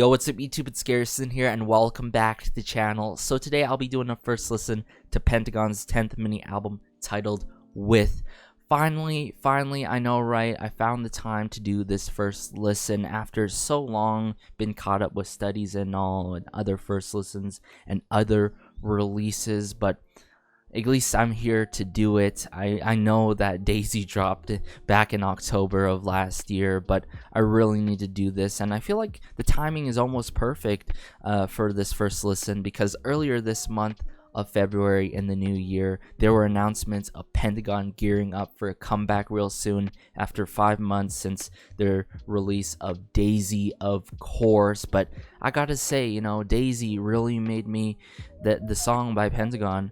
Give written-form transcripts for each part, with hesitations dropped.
Yo, what's up YouTube, it's Garrison here and welcome back to the channel. So today I'll be doing a first listen to Pentagon's 10th mini album titled With. Finally, I know, right? I found the time to do this first listen after so long, been caught up with studies and all and other first listens and other releases, but at least I'm here to do it. I know that Daisy dropped back in October of last year, but I really need to do this, and I feel like the timing is almost perfect for this first listen, because earlier this month of February in the new year, there were announcements of Pentagon gearing up for a comeback real soon after 5 months since their release of Daisy, of course. But I gotta say, you know, Daisy really made me, the song by Pentagon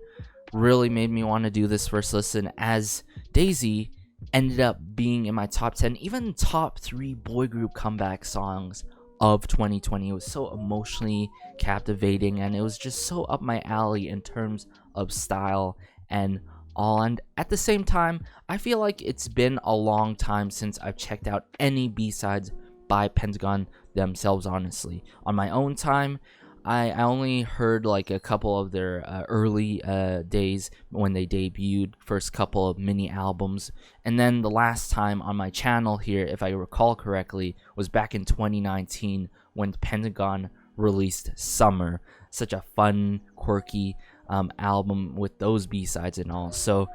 really made me want to do this first listen, as Daisy ended up being in my top 10, even top 3 boy group comeback songs of 2020. It was so emotionally captivating, and it was just so up my alley in terms of style and all. And at the same time, I feel like it's been a long time since I've checked out any B-sides by Pentagon themselves, honestly. On my own time, I only heard like a couple of their early days when they debuted, first couple of mini albums, and then the last time on my channel here, if I recall correctly, was back in 2019 when Pentagon released Summer. Such a fun, quirky album with those B-sides and all. So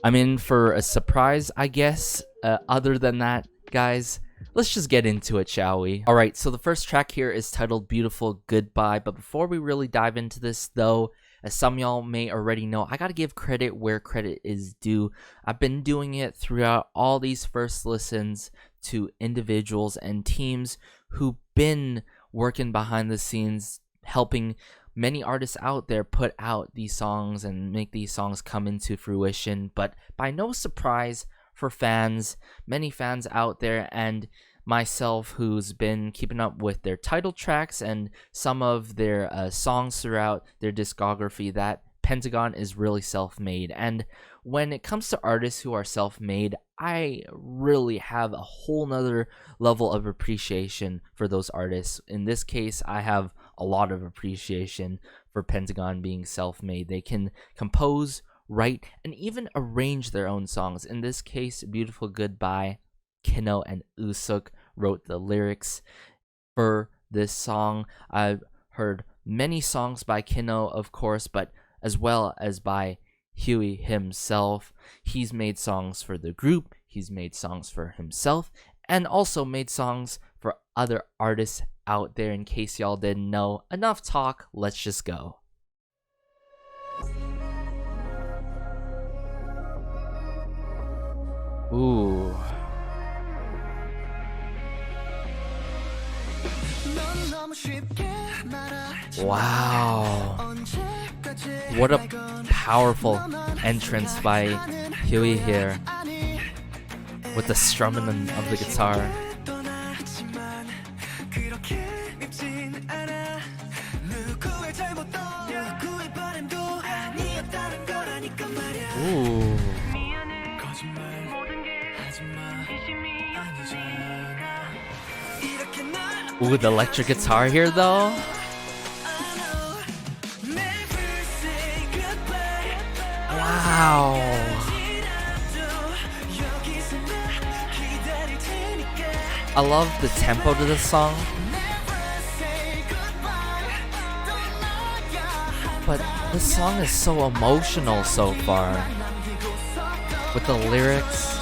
I'm in for a surprise, I guess. Other than that, guys, let's just get into it, shall we? Alright, so the first track here is titled Beautiful Goodbye, but before we really dive into this though, as some y'all may already know, I gotta give credit where credit is due. I've been doing it throughout all these first listens to individuals and teams who've been working behind the scenes, helping many artists out there put out these songs and make these songs come into fruition. But by no surprise for fans, many fans out there, and myself, who's been keeping up with their title tracks and some of their songs throughout their discography, that Pentagon is really self-made. And when it comes to artists who are self-made, I really have a whole nother level of appreciation for those artists. In this case, I have a lot of appreciation for Pentagon being self-made. They can compose, write, and even arrange their own songs. In this case, Beautiful Goodbye, Kino and Usuk wrote the lyrics for this song. I've heard many songs by Kino, of course, but as well as by Huey himself. He's made songs for the group, he's made songs for himself, and also made songs for other artists out there. In case y'all didn't know, enough talk, let's just go. Ooh. Wow. What a powerful entrance by Huey here, with the strumming of the guitar. Ooh. Ooh, the electric guitar here though. Wow. I love the tempo to this song. But this song is so emotional so far, with the lyrics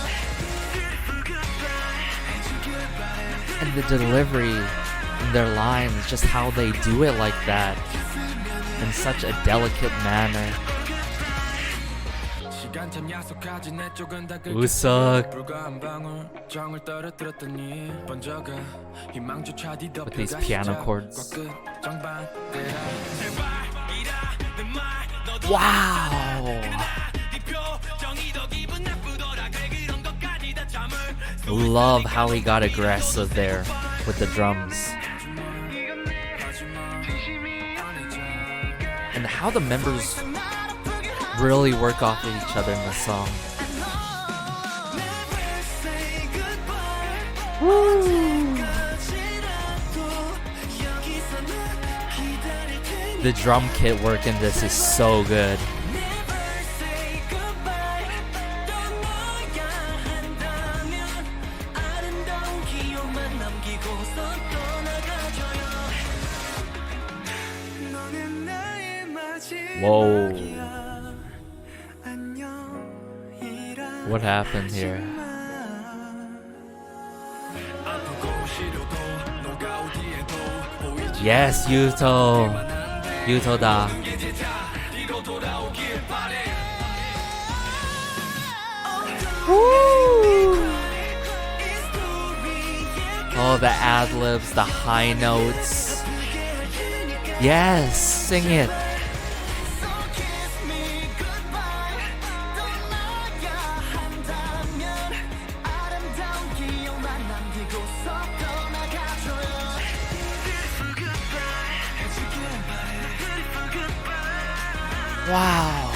and the delivery in their lines, just how they do it like that in such a delicate manner. Usuk with these piano chords. Wow! Love how he got aggressive there with the drums. And how the members really work off of each other in the song. Woo! The drum kit work in this is so good. Whoa. What happened here? Yes, Yuto. Yuto-da. Woo! Oh, the ad-libs, the high notes. Yes, sing it. Wow.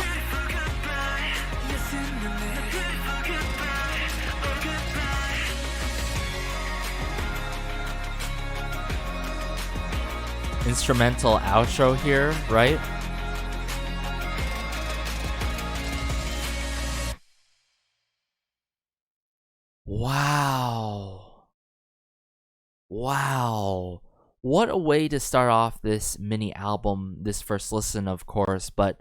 Instrumental outro here, right? Wow. Wow. What a way to start off this mini album, this first listen, of course, but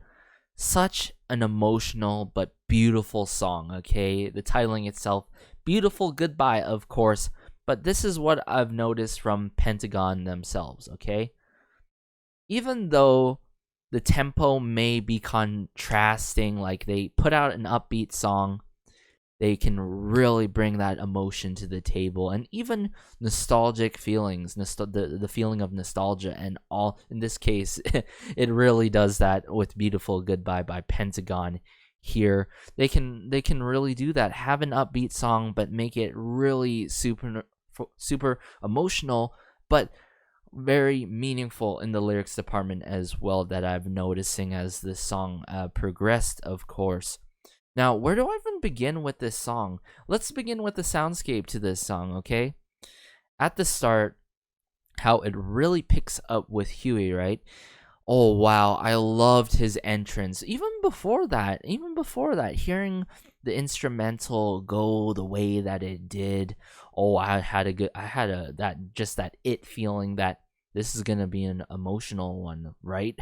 such an emotional but beautiful song, okay? The titling itself, Beautiful Goodbye, of course, but this is what I've noticed from Pentagon themselves, okay? Even though the tempo may be contrasting, like they put out an upbeat song, they can really bring that emotion to the table, and even nostalgic feelings, the feeling of nostalgia, and all in this case it really does that with Beautiful Goodbye by Pentagon. Here they can really do that, have an upbeat song but make it really super emotional, but very meaningful in the lyrics department as well, that I'm noticing as this song progressed, of course. Now, where do I even begin with this song? Let's begin with the soundscape to this song, okay? At the start, how it really picks up with Huey, right? Oh, wow, I loved his entrance. Even before that, hearing the instrumental go the way that it did, oh, I had that it feeling that this is gonna be an emotional one, right?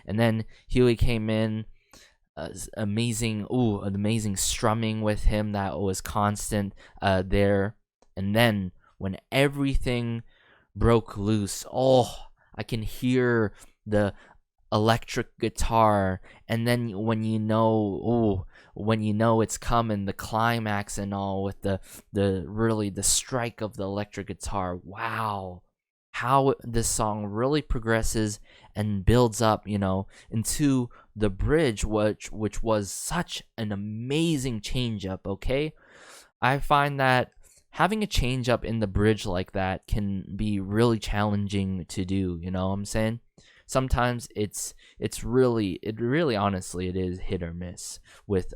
And then Huey came in. Amazing strumming with him that was constant there. And then when everything broke loose, oh, I can hear the electric guitar, and then when you know it's coming, the climax and all, with the strike of the electric guitar. Wow, how this song really progresses and builds up, into the bridge, which was such an amazing change up, okay? I find that having a change up in the bridge like that can be really challenging to do, you know what I'm saying? Sometimes it's really honestly, it is hit or miss with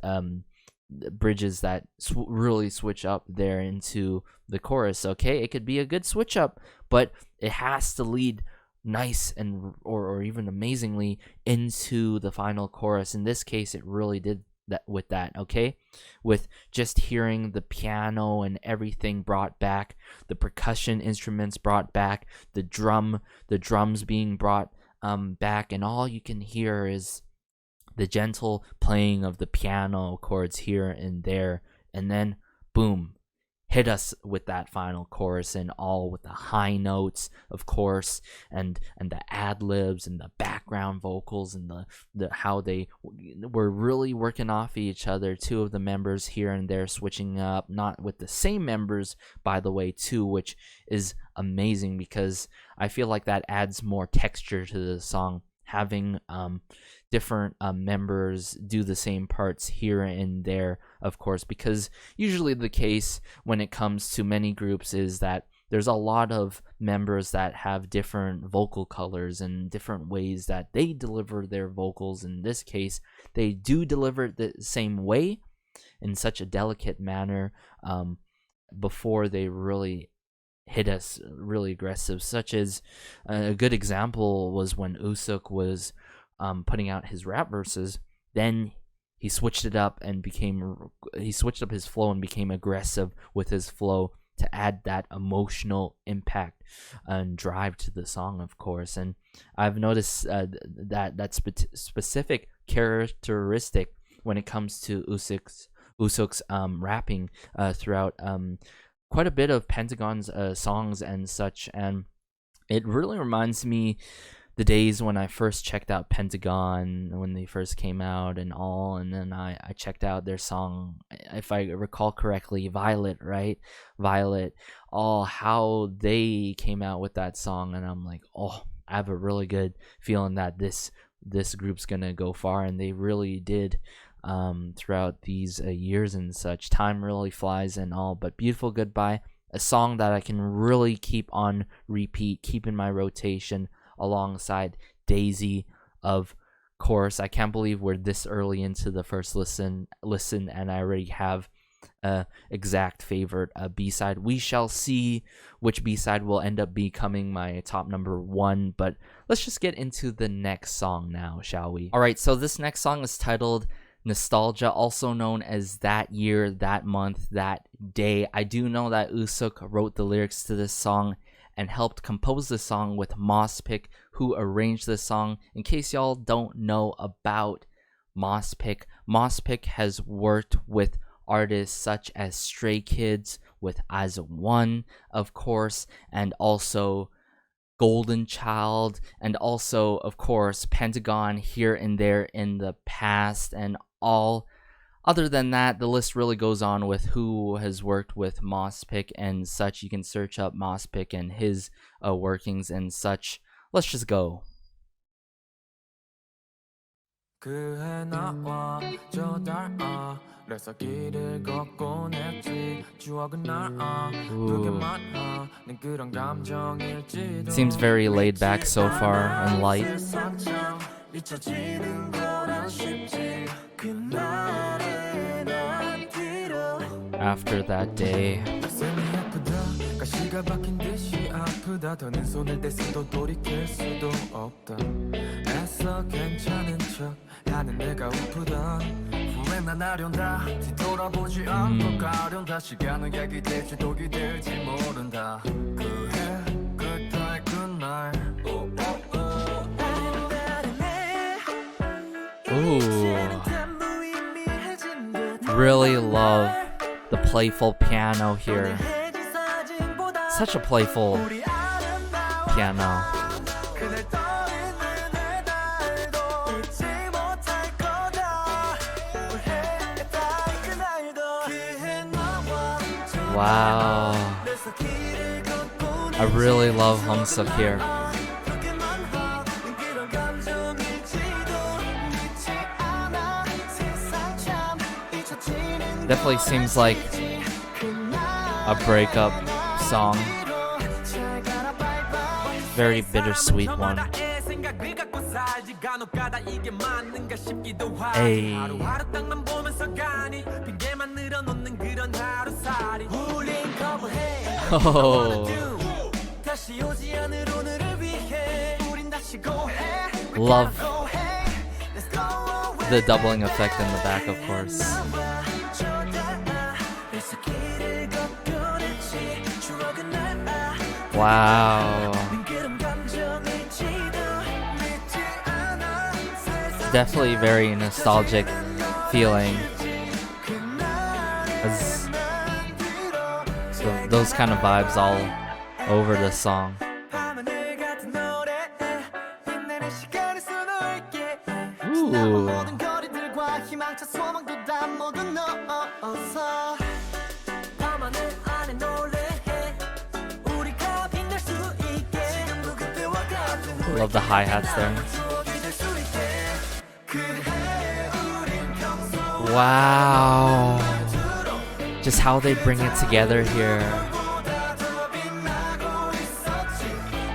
bridges that really switch up there into the chorus, okay? It could be a good switch up, but it has to lead nice and or even amazingly into the final chorus. In this case, it really did that with that, okay? With just hearing the piano and everything brought back, the percussion instruments brought back, the drums being brought back, and all you can hear is the gentle playing of the piano chords here and there, and then boom, hit us with that final chorus, and all with the high notes, of course, and the ad-libs and the background vocals, and the how they were really working off each other. Two of the members here and there switching up, not with the same members, by the way, too, which is amazing because I feel like that adds more texture to the song, having different members do the same parts here and there, of course, because usually the case when it comes to many groups is that there's a lot of members that have different vocal colors and different ways that they deliver their vocals. In this case, they do deliver it the same way in such a delicate manner before they really hit us really aggressive, such as a good example was when Usuk was putting out his rap verses. Then he switched it up and he switched up his flow and became aggressive with his flow to add that emotional impact and drive to the song, of course. And I've noticed that specific characteristic when it comes to Usuk's rapping throughout quite a bit of Pentagon's songs and such. And it really reminds me the days when I first checked out Pentagon when they first came out and all, and then I checked out their song, if I recall correctly, Violet, right? Violet. Oh, how they came out with that song, and I'm like, oh, I have a really good feeling that this group's gonna go far, and they really did throughout these years and such. Time really flies and all, but Beautiful Goodbye, a song that I can really keep on repeat, keep in my rotation alongside Daisy, of course. I can't believe we're this early into the first listen and I already have exact favorite B-side. We shall see which B-side will end up becoming my top number 1, but let's just get into the next song now, shall we? Alright, so this next song is titled Nostalgia, also known as That Year, That Month, That Day. I do know that Usuk wrote the lyrics to this song and helped compose the song with Mosspick, who arranged the song. In case y'all don't know about Mosspick, Mosspick has worked with artists such as Stray Kids, with As One, of course, and also Golden Child, and also, of course, Pentagon here and there in the past and all. Other than that, the list really goes on with who has worked with Mosspick and such. You can search up Mosspick and his workings and such. Let's just go. Seems very laid back so far and light. After that day. Ooh. Really love the playful piano here. Such a playful piano. Wow. I really love Humsuk here. Definitely seems like a breakup song. Very bittersweet one. Hey. Oh. Love the doubling effect in the back, of course. Wow. Definitely very nostalgic feeling. Those kind of vibes all over the song. Ooh. Love the hi-hats there. Wow. Just how they bring it together here.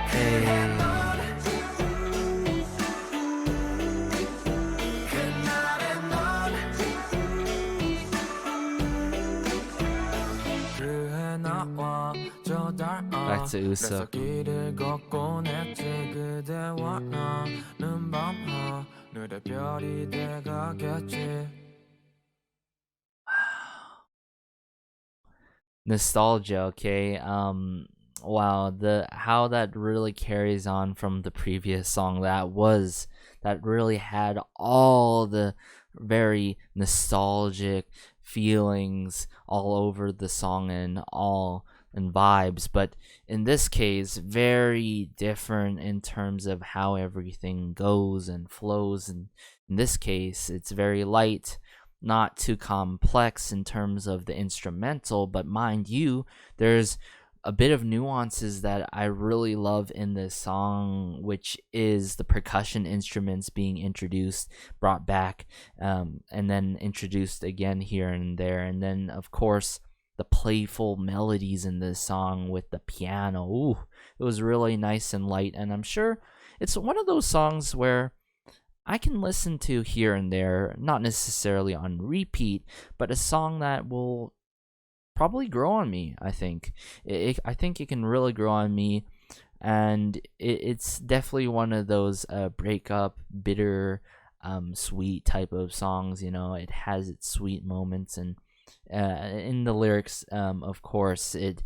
Hey. to Usuk. Nostalgia, okay. Wow, the how that really carries on from the previous song that really had all the very nostalgic feelings all over the song and vibes, but in this case very different in terms of how everything goes and flows, and in this case it's very light, not too complex in terms of the instrumental, but mind you, there's a bit of nuances that I really love in this song, which is the percussion instruments being introduced, brought back, and then introduced again here and there. And then, of course, the playful melodies in this song with the piano. Ooh, it was really nice and light. And I'm sure it's one of those songs where I can listen to here and there, not necessarily on repeat, but a song that will probably grow on me. I think I think it can really grow on me, and it's definitely one of those breakup, bitter, sweet type of songs. You know, it has its sweet moments, and in the lyrics, of course, it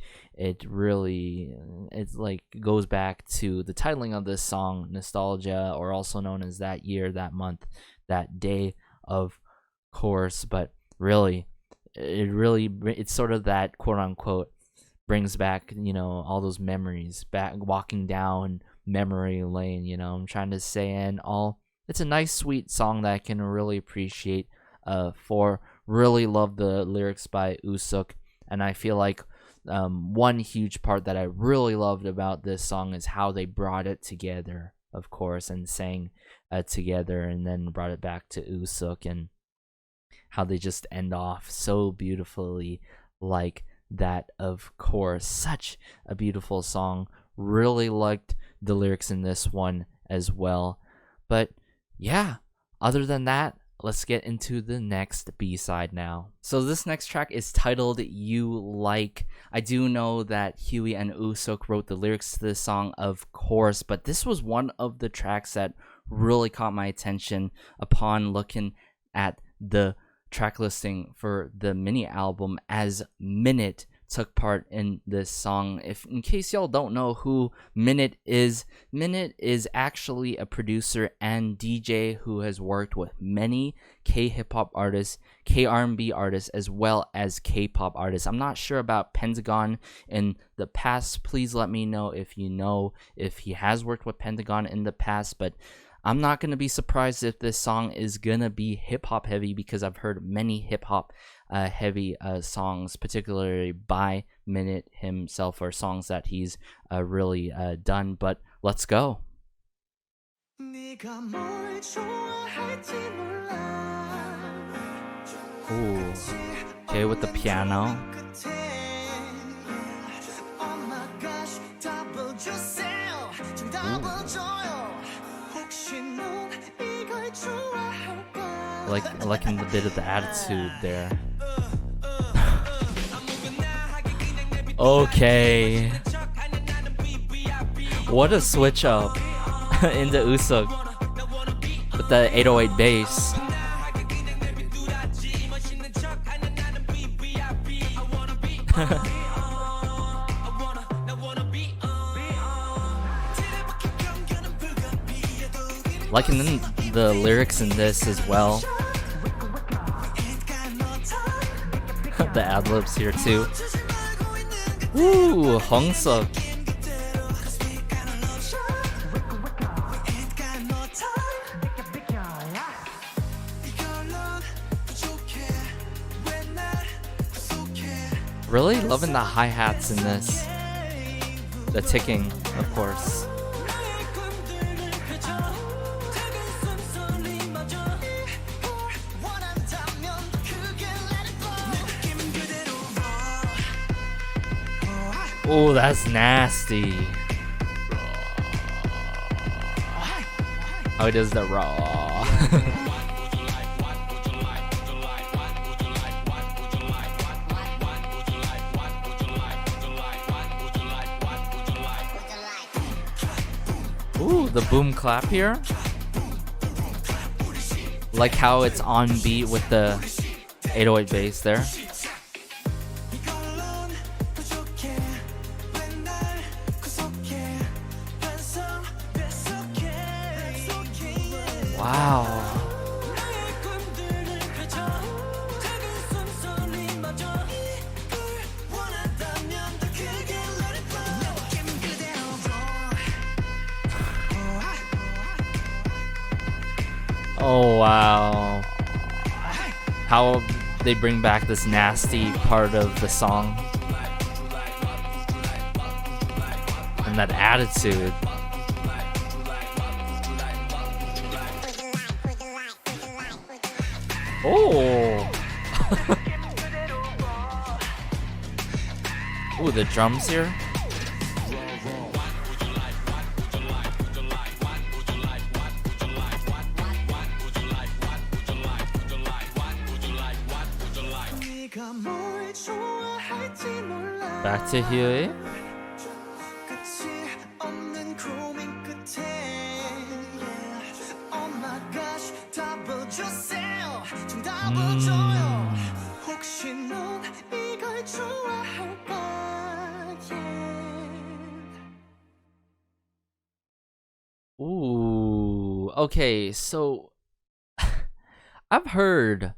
really it's like goes back to the titling of this song, nostalgia, or also known as that year, that month, that day, of course. But really, it's sort of that quote unquote brings back, you know, all those memories, back walking down memory lane, you know, I'm trying to say. And all, it's a nice sweet song that I can really appreciate. For really love the lyrics by Usuk, and I feel like one huge part that I really loved about this song is how they brought it together, of course, and sang together, and then brought it back to Usuk, and how they just end off so beautifully like that. Of course, such a beautiful song. Really liked the lyrics in this one as well. But yeah, other than that, let's get into the next B-side now. So this next track is titled You Like. I do know that Huey and Usuk wrote the lyrics to this song, of course, but this was one of the tracks that really caught my attention upon looking at the track listing for the mini album, as Minute took part in this song. If in case y'all don't know who Minute is actually a producer and DJ who has worked with many K-hip-hop artists, K-R&B artists, as well as K-pop artists. I'm not sure about Pentagon in the past. Please let me know if he has worked with Pentagon in the past, but I'm not going to be surprised if this song is going to be hip-hop heavy, because I've heard many hip-hop heavy songs, particularly by Minute himself, or songs that he's really done. But let's go. Ooh. Okay, with the piano. Liking the bit of the attitude there. Okay. What a switch up into Usuk with the 808 bass. Liking the lyrics in this as well. The ad-libs here too. Ooh, Hongsuk. Really loving the hi-hats in this. The ticking, of course. Oh, that's nasty. Oh, it is the raw. the boom clap here. Like how it's on beat with the 808 bass there. Wow. Oh wow. How they bring back this nasty part of the song. And that attitude. Oh. Ooh, the drums here. Back to Huey. Ooh, okay, so I've heard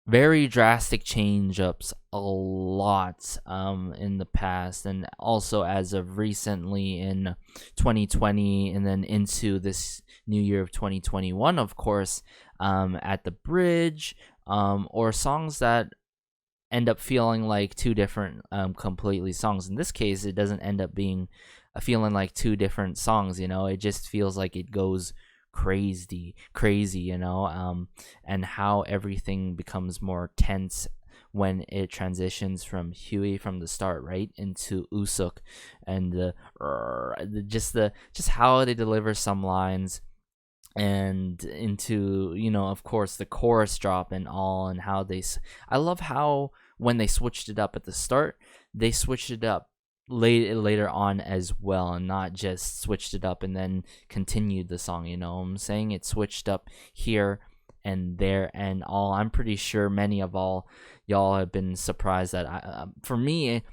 very drastic change-ups a lot in the past, and also as of recently in 2020 and then into this new year of 2021, of course, at the bridge, or songs that end up feeling like two different completely songs. In this case, it doesn't end up being feeling like two different songs, you know. It just feels like it goes crazy, you know, and how everything becomes more tense when it transitions from Huey from the start right into Usuk, and just how they deliver some lines, and into, you know, of course, the chorus drop and all, and how I love how when they switched it up at the start, they switched it up later on as well, and not just switched it up and then continued the song, you know what I'm saying? It switched up here and there and all. I'm pretty sure many of y'all have been surprised that for me,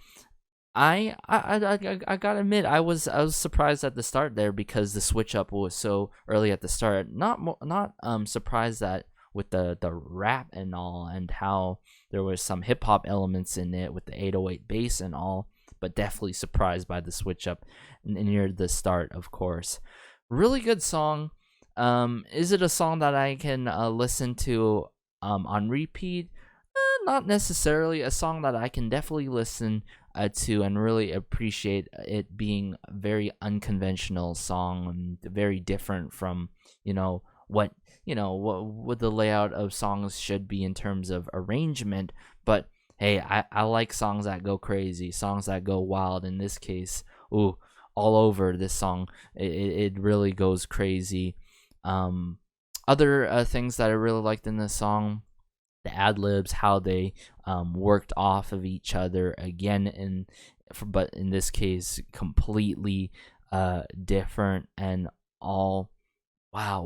I gotta admit, I was surprised at the start there, because the switch up was so early at the start. Not surprised that with the rap and all, and how there was some hip hop elements in it with the 808 bass and all, but definitely surprised by the switch up near the start, of course. Really good song. Is it a song that I can listen to on repeat? Not necessarily. A song that I can definitely listen to and really appreciate it being a very unconventional song, and very different from, what the layout of songs should be in terms of arrangement. But hey, I like songs that go crazy, songs that go wild. In this case, all over this song, it really goes crazy. Other things that I really liked in this song, the ad-libs, how they worked off of each other again, but in this case completely different and all. Wow,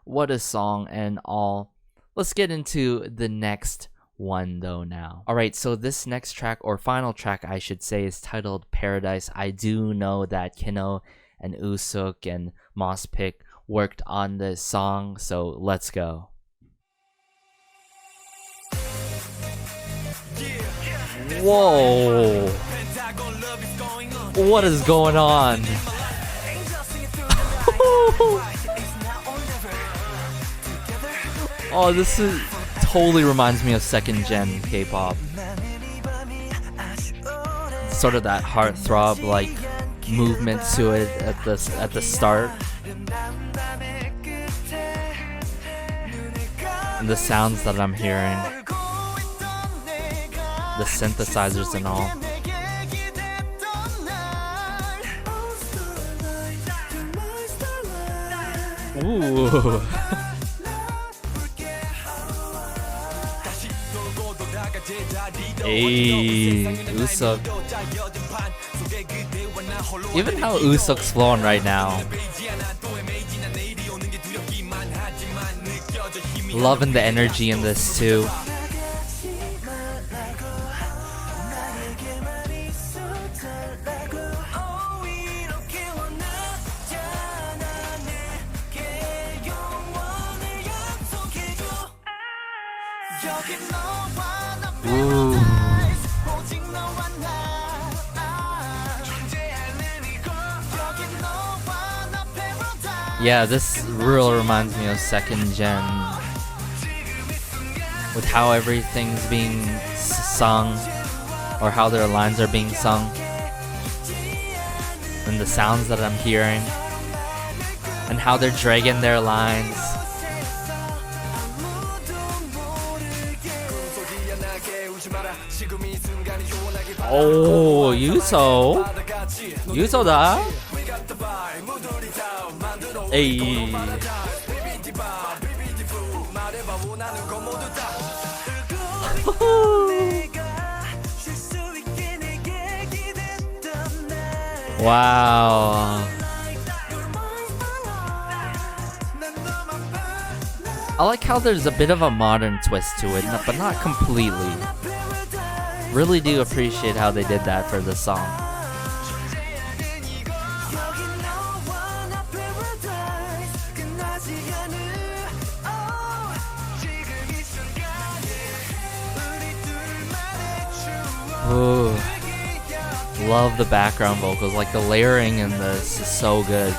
what a song and all. Let's get into the next one though now. Alright, so this next track, or final track I should say, is titled Paradise. I do know that Kino and Usuk and Mosspick worked on this song, so let's go. Whoa, what is going on? Oh, this totally reminds me of second gen K-pop. Sort of that heartthrob like movement to it at the start. And the sounds that I'm hearing, the synthesizers and all. Ooh. Hey, Usuk. Even how Usuk's flowing right now. Loving the energy in this too. Ooh. Yeah, this really reminds me of second gen, with how everything's being sung, or how their lines are being sung, and the sounds that I'm hearing, and how they're dragging their lines. Oh, Yuso다. Hey. Wow. I like how there's a bit of a modern twist to it, but not completely. Really do appreciate how they did that for the song. Ooh. Love the background vocals, like the layering in this is so good.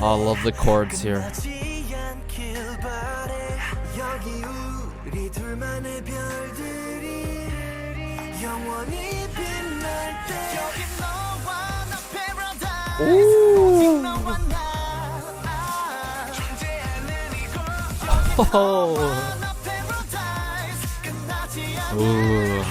Oh, I love the chords here. Ooh. Oh. Ooh.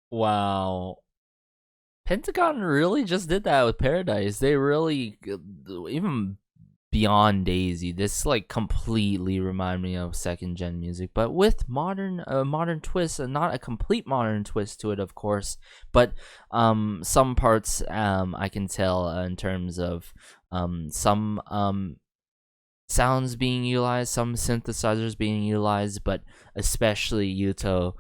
Wow. Pentagon really just did that with Paradise. They really, even beyond Daisy, this like completely remind me of second gen music, but with modern twists, and not a complete modern twist to it, of course, but some parts I can tell in terms of some sounds being utilized, some synthesizers being utilized, but especially Yuto's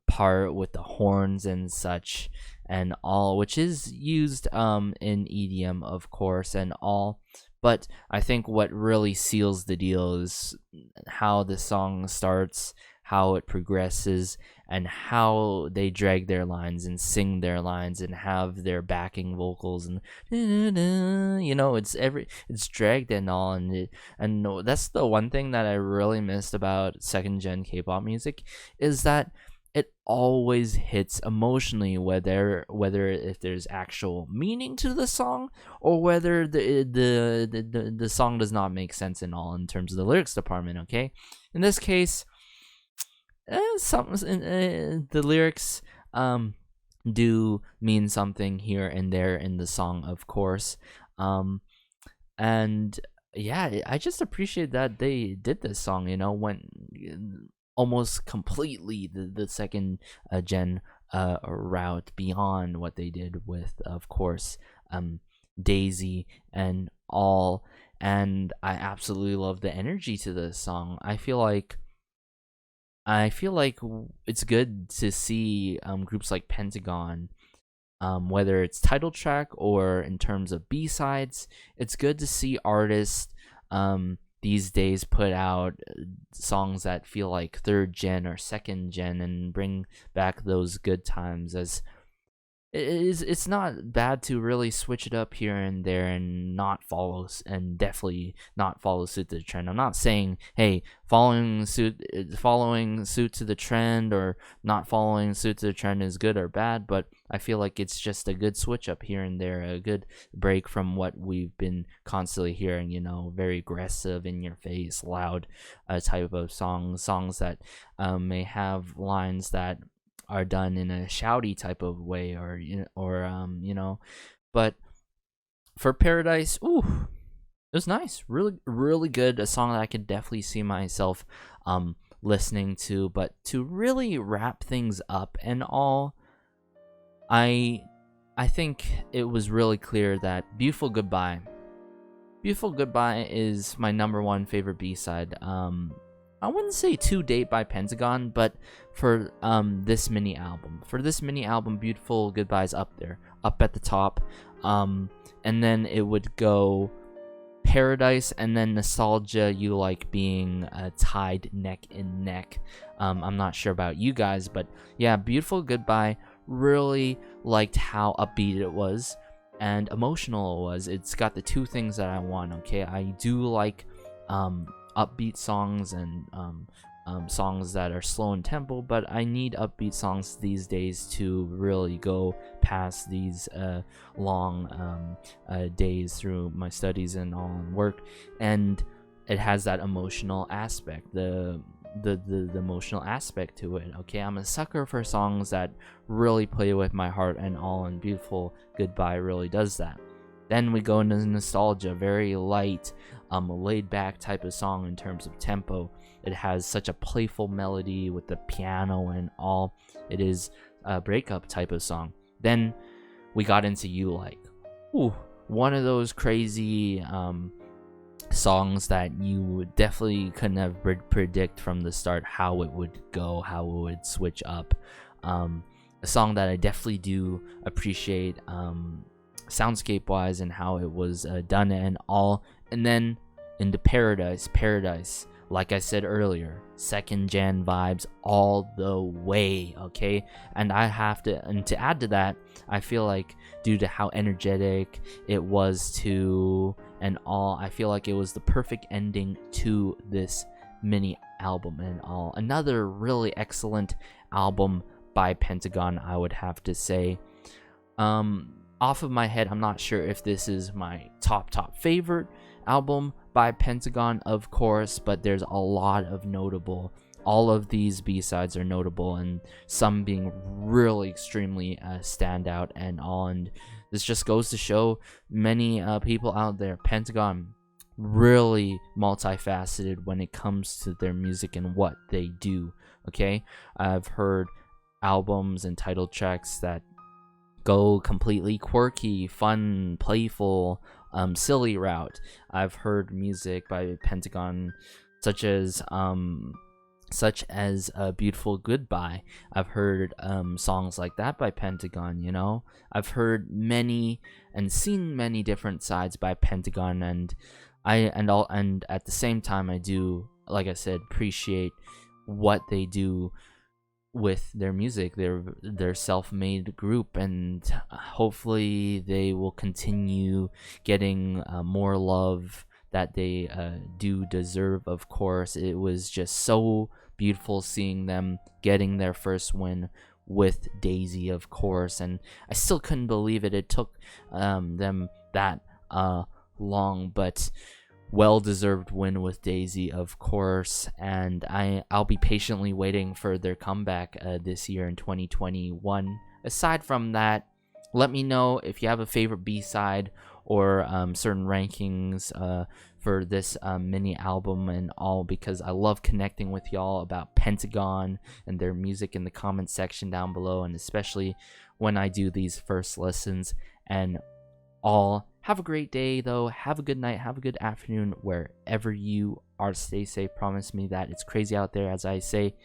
part with the horns and such and all, which is used in EDM, of course, and all. But I think what really seals the deal is how the song starts, how it progresses, and how they drag their lines and sing their lines and have their backing vocals, and it's dragged and all, and that's the one thing that I really missed about second gen K-pop music, is that it always hits emotionally, whether if there's actual meaning to the song, or whether the song does not make sense in all in terms of the lyrics department. Okay, in this case, the lyrics do mean something here and there in the song, of course, and yeah, I just appreciate that they did this song, when almost completely the second gen route, beyond what they did with, of course, Daisy and all. And I absolutely love the energy to this song. I feel like it's good to see groups like Pentagon, whether it's title track or in terms of B-sides, it's good to see artists these days put out songs that feel like third gen or second gen, and bring back those good times, as it's not bad to really switch it up here and there and not follow and definitely not follow suit to the trend. I'm not saying, hey, following suit to the trend or not following suit to the trend is good or bad, but I feel like it's just a good switch up here and there, a good break from what we've been constantly hearing, very aggressive, in your face, loud type of songs that may have lines that are done in a shouty type of way, but for Paradise, ooh, it was nice, really really good, a song that I could definitely see myself listening to. But to really wrap things up and all, I think it was really clear that Beautiful Goodbye is my number one favorite B-side. I wouldn't say to date by Pentagon, but for this mini album, Beautiful Goodbye is up there, up at the top. And then it would go Paradise, and then Nostalgia, You Like, being tied neck and neck. I'm not sure about you guys, but yeah, Beautiful Goodbye, really liked how upbeat it was and emotional it was. It's got the two things that I want. Okay, I do like upbeat songs and songs that are slow in tempo, but I need upbeat songs these days to really go past these long days through my studies and all and work. And it has that emotional aspect, the emotional aspect to it. Okay, I'm a sucker for songs that really play with my heart and all, and Beautiful Goodbye really does that. Then we go into Nostalgia, very light, laid back type of song in terms of tempo. It has such a playful melody with the piano and all. It is a breakup type of song. Then we got into You Like. Ooh, one of those crazy songs that you definitely couldn't have predict from the start how it would go, how it would switch up. A song that I definitely do appreciate soundscape wise and how it was done and all. And then into Paradise, like I said earlier, second gen vibes all the way. Okay, and to add to that, I feel like due to how energetic it was to and all, I feel like it was the perfect ending to this mini album and all. Another really excellent album by Pentagon, I would have to say. Off of my head, I'm not sure if this is my top favorite album by Pentagon, of course, but there's a lot of notable. All of these B-sides are notable, and some being really extremely standout and all. And this just goes to show many people out there, Pentagon really multifaceted when it comes to their music and what they do. Okay, I've heard albums and title tracks that go completely quirky, fun, playful, silly route. I've heard music by Pentagon such as Beautiful Goodbye. I've heard songs like that by Pentagon. I've heard many and seen many different sides by Pentagon, and at the same time, I do, like I said, appreciate what they do with their music. They're self-made group, and hopefully they will continue getting more love that they do deserve. Of course, it was just so beautiful seeing them getting their first win with Daisy, of course, and I still couldn't believe it. It took them that long, but well-deserved win with Daisy, of course, and I'll be patiently waiting for their comeback this year in 2021. Aside from that, let me know if you have a favorite B-side or certain rankings for this mini album and all, because I love connecting with y'all about Pentagon and their music in the comment section down below, and especially when I do these first listens and all. Have a great day, though. Have a good night. Have a good afternoon, wherever you are. Stay safe. Promise me that. It's crazy out there, as I say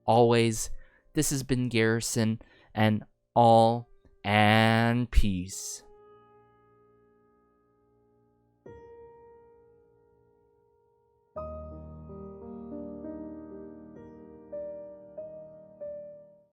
always. This has been Garrison, and all and peace.